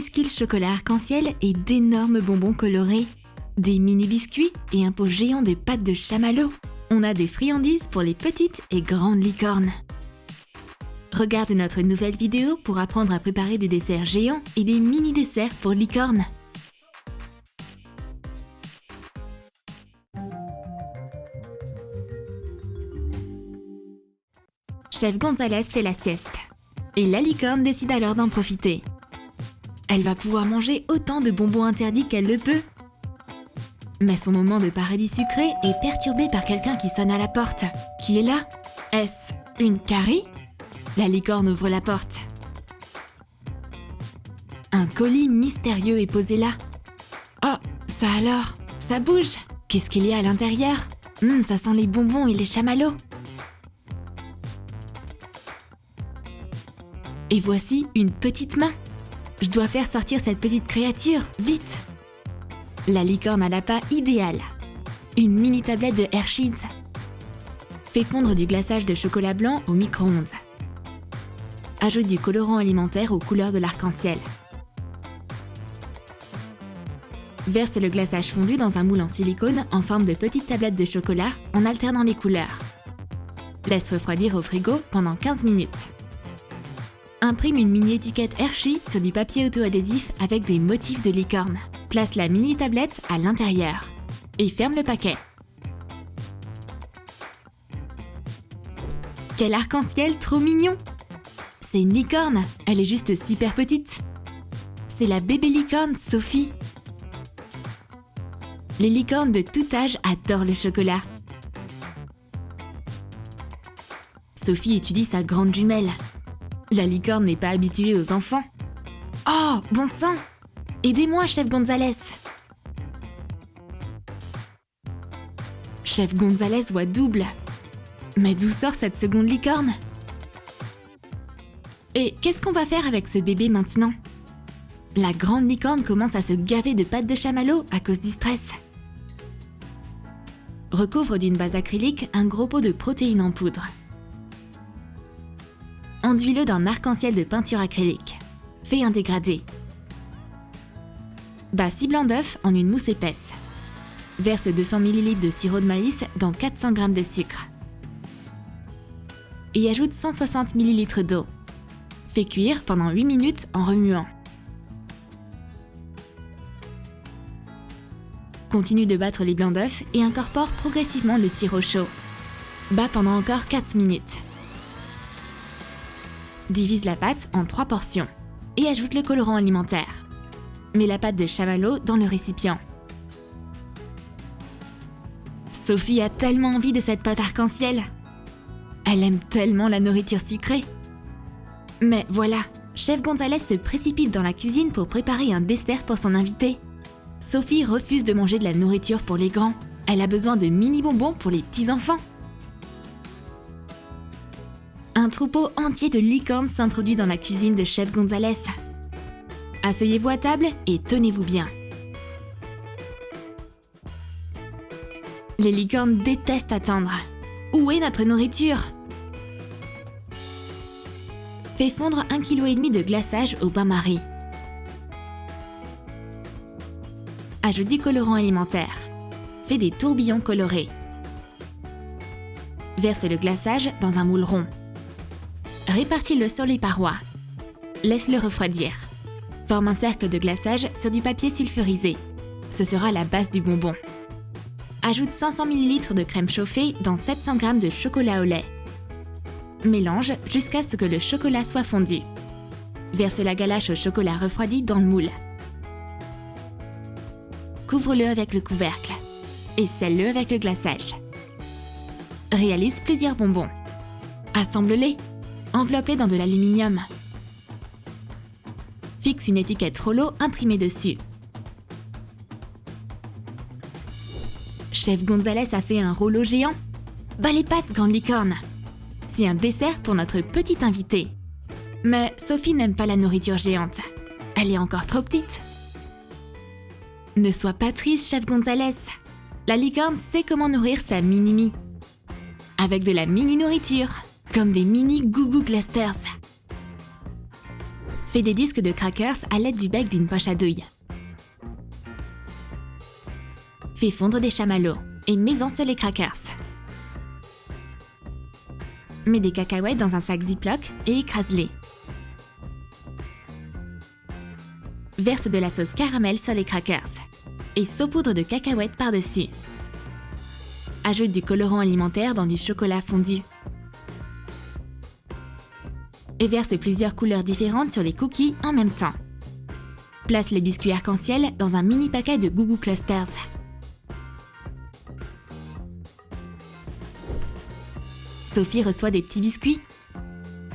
minuscules chocolats arc-en-ciel et d'énormes bonbons colorés, des mini-biscuits et un pot géant de pâtes de chamallow. On a des friandises pour les petites et grandes licornes. Regarde notre nouvelle vidéo pour apprendre à préparer des desserts géants et des mini-desserts pour licornes. Chef Gonzalez fait la sieste. Et la licorne décide alors d'en profiter. Elle va pouvoir manger autant de bonbons interdits qu'elle le peut. Mais son moment de paradis sucré est perturbé par quelqu'un qui sonne à la porte. Qui est là? Est-ce une Carrie? La licorne ouvre la porte. Un colis mystérieux est posé là. Oh, ça alors? Ça bouge? Qu'est-ce qu'il y a à l'intérieur? Ça sent les bonbons et les chamallows. Et voici une petite main. Je dois faire sortir cette petite créature, vite! La licorne a l'appât idéal. Une mini tablette de Hershey's. Fais fondre du glaçage de chocolat blanc au micro-ondes. Ajoute du colorant alimentaire aux couleurs de l'arc-en-ciel. Verse le glaçage fondu dans un moule en silicone en forme de petite tablette de chocolat en alternant les couleurs. Laisse refroidir au frigo pendant 15 minutes. Imprime une mini-étiquette Hershey sur du papier auto-adhésif avec des motifs de licorne. Place la mini-tablette à l'intérieur. Et ferme le paquet. Quel arc-en-ciel trop mignon! C'est une licorne, elle est juste super petite. C'est la bébé licorne Sophie. Les licornes de tout âge adorent le chocolat. Sophie étudie sa grande jumelle. La licorne n'est pas habituée aux enfants. Oh, bon sang! Aidez-moi, Chef Gonzalez! Chef Gonzalez voit double. Mais d'où sort cette seconde licorne? Et qu'est-ce qu'on va faire avec ce bébé maintenant? La grande licorne commence à se gaver de pâtes de chamallow à cause du stress. Recouvre d'une base acrylique un gros pot de protéines en poudre. Enduis-le d'un arc-en-ciel de peinture acrylique. Fais un dégradé. Bats 6 blancs d'œufs en une mousse épaisse. Verse 200 ml de sirop de maïs dans 400 g de sucre. Et ajoute 160 ml d'eau. Fais cuire pendant 8 minutes en remuant. Continue de battre les blancs d'œufs et incorpore progressivement le sirop chaud. Bats pendant encore 4 minutes. Divise la pâte en 3 portions et ajoute le colorant alimentaire. Mets la pâte de chamallow dans le récipient. Sophie a tellement envie de cette pâte arc-en-ciel. Elle aime tellement la nourriture sucrée. Mais voilà, Chef Gonzalez se précipite dans la cuisine pour préparer un dessert pour son invité. Sophie refuse de manger de la nourriture pour les grands. Elle a besoin de mini-bonbons pour les petits-enfants. Un troupeau entier de licornes s'introduit dans la cuisine de Chef Gonzalez. Asseyez-vous à table et tenez-vous bien. Les licornes détestent attendre. Où est notre nourriture? Fais fondre 1,5 kg de glaçage au bain-marie. Ajoute du colorant alimentaire. Fais des tourbillons colorés. Verse le glaçage dans un moule rond. Répartis-le sur les parois. Laisse-le refroidir. Forme un cercle de glaçage sur du papier sulfurisé. Ce sera la base du bonbon. Ajoute 500 ml de crème chauffée dans 700 g de chocolat au lait. Mélange jusqu'à ce que le chocolat soit fondu. Verse la ganache au chocolat refroidi dans le moule. Couvre-le avec le couvercle et scelle-le avec le glaçage. Réalise plusieurs bonbons. Assemble-les. Enveloppe-les dans de l'aluminium. Fixe une étiquette Rollo imprimée dessus. Chef Gonzalez a fait un rouleau géant. Bats les pâtes, grande licorne. C'est un dessert pour notre petite invitée. Mais Sophie n'aime pas la nourriture géante. Elle est encore trop petite. Ne sois pas triste, Chef Gonzalez. La licorne sait comment nourrir sa mini-mi. Avec de la mini-nourriture, comme des mini Goo Goo Clusters. Fais des disques de crackers à l'aide du bec d'une poche à douille. Fais fondre des chamallows et mets-en sur les crackers. Mets des cacahuètes dans un sac Ziploc et écrase-les. Verse de la sauce caramel sur les crackers et saupoudre de cacahuètes par-dessus. Ajoute du colorant alimentaire dans du chocolat fondu. Et verse plusieurs couleurs différentes sur les cookies en même temps. Place les biscuits arc-en-ciel dans un mini paquet de Goo Goo Clusters. Sophie reçoit des petits biscuits.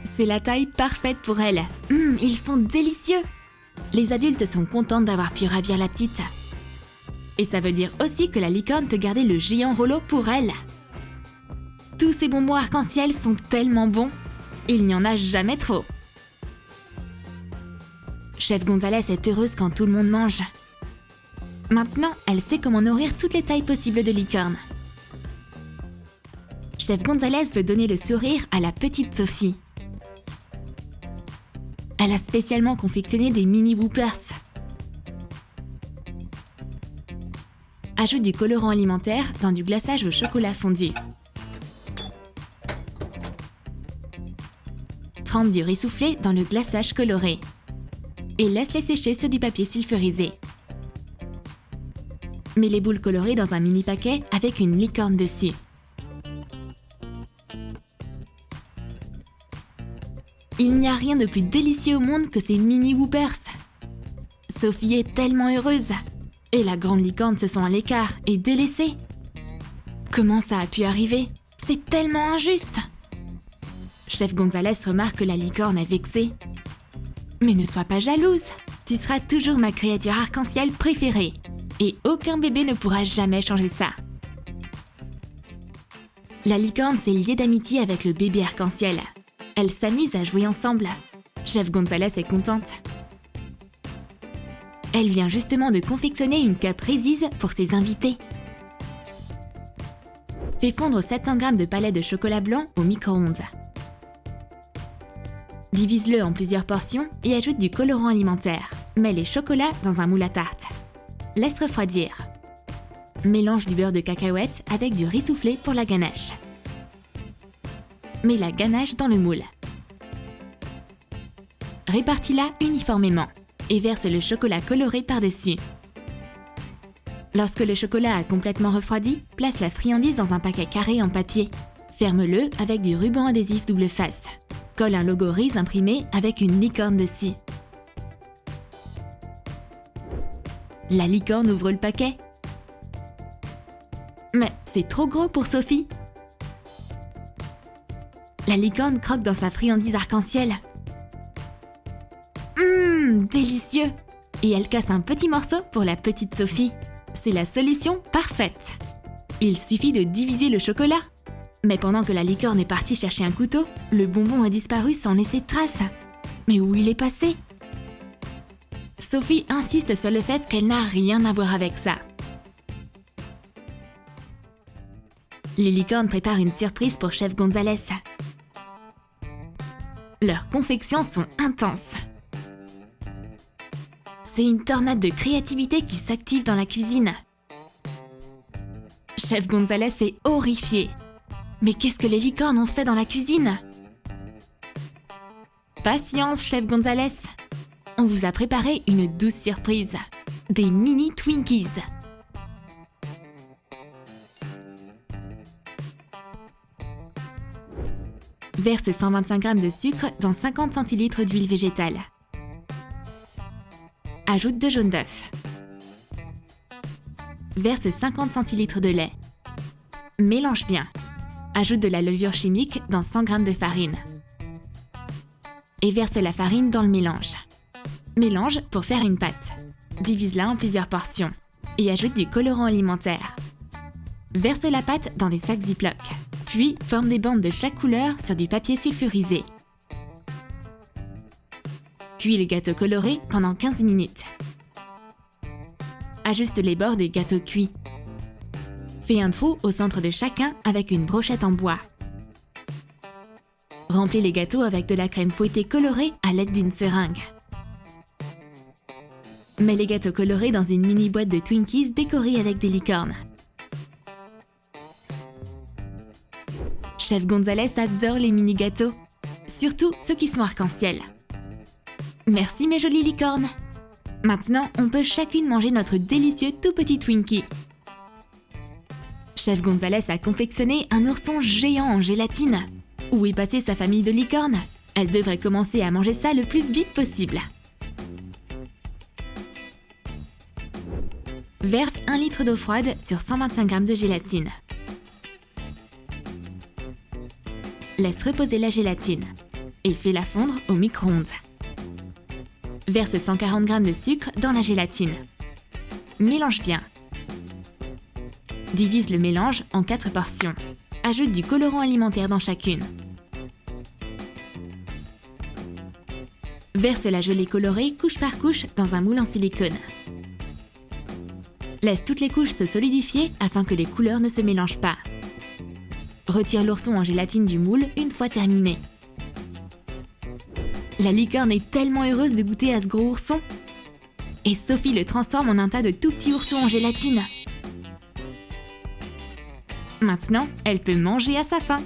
C'est la taille parfaite pour elle. Ils sont délicieux! Les adultes sont contents d'avoir pu ravir la petite. Et ça veut dire aussi que la licorne peut garder le géant Rollo pour elle. Tous ces bonbons arc-en-ciel sont tellement bons. Il n'y en a jamais trop. Chef Gonzalez est heureuse quand tout le monde mange. Maintenant, elle sait comment nourrir toutes les tailles possibles de licorne. Chef Gonzalez veut donner le sourire à la petite Sophie. Elle a spécialement confectionné des mini Whoopers. Ajoute du colorant alimentaire dans du glaçage au chocolat fondu. Trempe du riz soufflé dans le glaçage coloré. Et laisse-les sécher sur du papier sulfurisé. Mets les boules colorées dans un mini paquet avec une licorne dessus. Il n'y a rien de plus délicieux au monde que ces mini Whoopers. Sophie est tellement heureuse. Et la grande licorne se sent à l'écart et délaissée. Comment ça a pu arriver? C'est tellement injuste! Chef Gonzalez remarque que la licorne est vexée. Mais ne sois pas jalouse. Tu seras toujours ma créature arc-en-ciel préférée. Et aucun bébé ne pourra jamais changer ça. La licorne s'est liée d'amitié avec le bébé arc-en-ciel. Elles s'amusent à jouer ensemble. Chef Gonzalez est contente. Elle vient justement de confectionner une cup Reese's pour ses invités. Fais fondre 700 g de palais de chocolat blanc au micro-ondes. Divise-le en plusieurs portions et ajoute du colorant alimentaire. Mets les chocolats dans un moule à tarte. Laisse refroidir. Mélange du beurre de cacahuète avec du riz soufflé pour la ganache. Mets la ganache dans le moule. Répartis-la uniformément et verse le chocolat coloré par-dessus. Lorsque le chocolat a complètement refroidi, place la friandise dans un paquet carré en papier. Ferme-le avec du ruban adhésif double face. Colle un logo Reese imprimé avec une licorne dessus. La licorne ouvre le paquet. Mais c'est trop gros pour Sophie. La licorne croque dans sa friandise arc-en-ciel. Délicieux! Et elle casse un petit morceau pour la petite Sophie. C'est la solution parfaite. Il suffit de diviser le chocolat. Mais pendant que la licorne est partie chercher un couteau, le bonbon a disparu sans laisser de trace. Mais où il est passé? Sophie insiste sur le fait qu'elle n'a rien à voir avec ça. Les licornes préparent une surprise pour Chef Gonzalez. Leurs confections sont intenses. C'est une tornade de créativité qui s'active dans la cuisine. Chef Gonzalez est horrifié. Mais qu'est-ce que les licornes ont fait dans la cuisine? Patience, Chef Gonzalez. On vous a préparé une douce surprise. Des mini Twinkies. Verse 125 g de sucre dans 50 cl d'huile végétale. Ajoute 2 jaunes d'œufs. Verse 50 cl de lait. Mélange bien. Ajoute de la levure chimique dans 100 g de farine. Et verse la farine dans le mélange. Mélange pour faire une pâte. Divise-la en plusieurs portions. Et ajoute du colorant alimentaire. Verse la pâte dans des sacs Ziploc. Puis forme des bandes de chaque couleur sur du papier sulfurisé. Cuis les gâteaux colorés pendant 15 minutes. Ajuste les bords des gâteaux cuits. Fais un trou au centre de chacun avec une brochette en bois. Remplis les gâteaux avec de la crème fouettée colorée à l'aide d'une seringue. Mets les gâteaux colorés dans une mini boîte de Twinkies décorée avec des licornes. Chef Gonzalez adore les mini gâteaux, surtout ceux qui sont arc-en-ciel. Merci mes jolies licornes! Maintenant, on peut chacune manger notre délicieux tout petit Twinkie. Chef Gonzalez a confectionné un ourson géant en gélatine. Où est passée sa famille de licornes? Elle devrait commencer à manger ça le plus vite possible. Verse 1 litre d'eau froide sur 125 g de gélatine. Laisse reposer la gélatine et fais-la fondre au micro-ondes. Verse 140 g de sucre dans la gélatine. Mélange bien. Divise le mélange en 4 portions. Ajoute du colorant alimentaire dans chacune. Verse la gelée colorée couche par couche dans un moule en silicone. Laisse toutes les couches se solidifier afin que les couleurs ne se mélangent pas. Retire l'ourson en gélatine du moule une fois terminé. La licorne est tellement heureuse de goûter à ce gros ourson. Et Sophie le transforme en un tas de tout petits oursons en gélatine. Maintenant, elle peut manger à sa faim.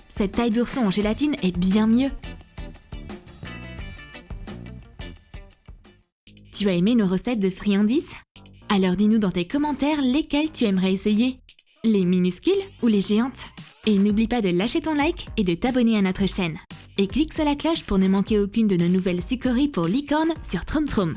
Cette taille d'ourson en gélatine est bien mieux. Tu as aimé nos recettes de friandises? Alors dis-nous dans tes commentaires lesquelles tu aimerais essayer. Les minuscules ou les géantes? Et n'oublie pas de lâcher ton like et de t'abonner à notre chaîne. Et clique sur la cloche pour ne manquer aucune de nos nouvelles sucreries pour licorne sur Troom Troom.